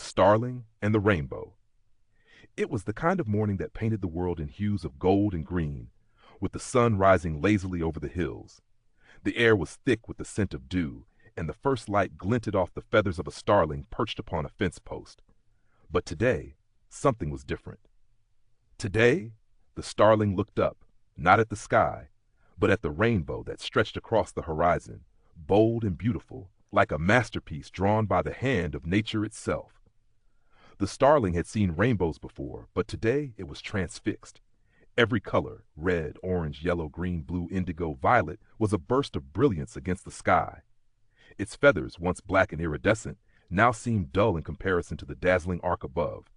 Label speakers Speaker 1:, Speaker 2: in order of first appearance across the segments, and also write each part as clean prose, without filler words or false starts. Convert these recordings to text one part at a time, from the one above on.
Speaker 1: the starling, and the rainbow. It was the kind of morning that painted the world in hues of gold and green, with the sun rising lazily over the hills. The air was thick with the scent of dew, and the first light glinted off the feathers of a starling perched upon a fence post. But today, something was different. Today, the starling looked up, not at the sky, but at the rainbow that stretched across the horizon, bold and beautiful, like a masterpiece drawn by the hand of nature itself. The starling had seen rainbows before, but today it was transfixed. Every color, red, orange, yellow, green, blue, indigo, violet, was a burst of brilliance against the sky. Its feathers, once black and iridescent, now seemed dull in comparison to the dazzling arc above.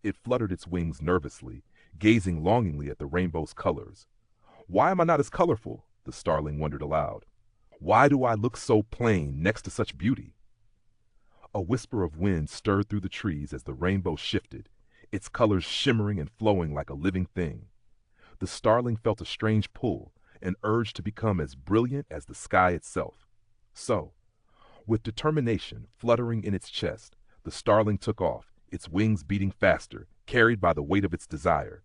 Speaker 1: It fluttered its wings nervously, gazing longingly at the rainbow's colors. Why am I not as colorful? The starling wondered aloud. Why do I look so plain next to such beauty? A whisper of wind stirred through the trees as the rainbow shifted, its colors shimmering and flowing like a living thing. The starling felt a strange pull, an urge to become as brilliant as the sky itself. So, with determination fluttering in its chest, the starling took off, its wings beating faster, carried by the weight of its desire.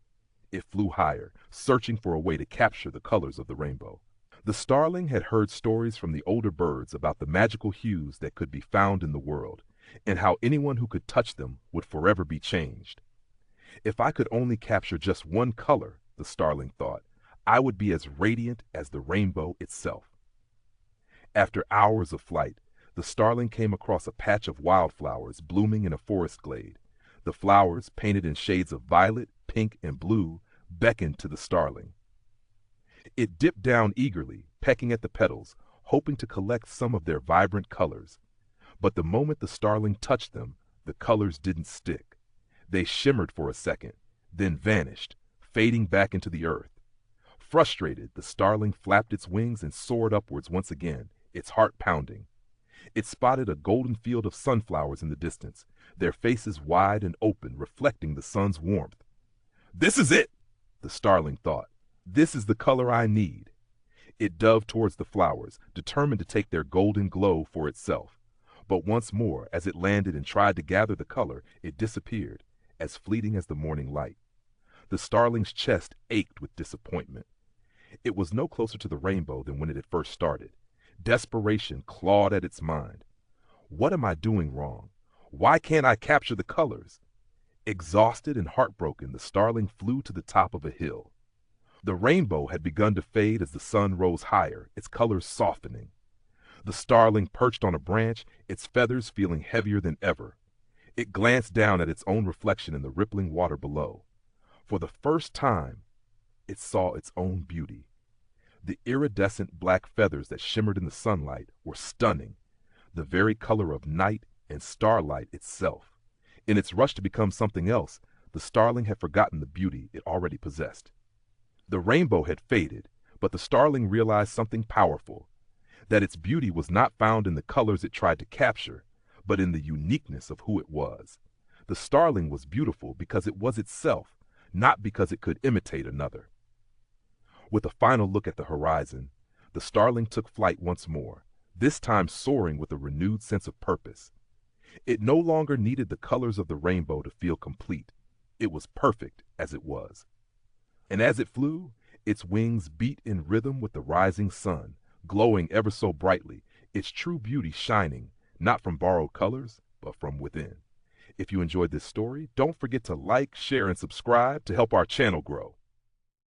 Speaker 1: It flew higher, searching for a way to capture the colors of the rainbow. The starling had heard stories from the older birds about the magical hues that could be found in the world, and how anyone who could touch them would forever be changed. If I could only capture just one color, the starling thought, I would be as radiant as the rainbow itself. After hours of flight, the starling came across a patch of wildflowers blooming in a forest glade. The flowers, painted in shades of violet, pink, and blue, beckoned to the starling. It dipped down eagerly, pecking at the petals, hoping to collect some of their vibrant colors. But the moment the starling touched them, the colors didn't stick. They shimmered for a second, then vanished, fading back into the earth. Frustrated, the starling flapped its wings and soared upwards once again, its heart pounding. It spotted a golden field of sunflowers in the distance, their faces wide and open, reflecting the sun's warmth. This is it, the starling thought. This is the color I need. It dove towards the flowers, determined to take their golden glow for itself. But once more, as it landed and tried to gather the color, it disappeared, as fleeting as the morning light. The starling's chest ached with disappointment. It was no closer to the rainbow than when it had first started. Desperation clawed at its mind. What am I doing wrong? Why can't I capture the colors? Exhausted and heartbroken, the starling flew to the top of a hill. The rainbow had begun to fade as the sun rose higher, its colors softening. The starling perched on a branch, its feathers feeling heavier than ever. It glanced down at its own reflection in the rippling water below. For the first time, it saw its own beauty. The iridescent black feathers that shimmered in the sunlight were stunning, the very color of night and starlight itself. In its rush to become something else, the starling had forgotten the beauty it already possessed. The rainbow had faded, but the starling realized something powerful, that its beauty was not found in the colors it tried to capture, but in the uniqueness of who it was. The starling was beautiful because it was itself, not because it could imitate another. With a final look at the horizon, the starling took flight once more, this time soaring with a renewed sense of purpose. It no longer needed the colors of the rainbow to feel complete. It was perfect as it was. And as it flew, its wings beat in rhythm with the rising sun, glowing ever so brightly, its true beauty shining, not from borrowed colors, but from within. If you enjoyed this story, don't forget to like, share, and subscribe to help our channel grow.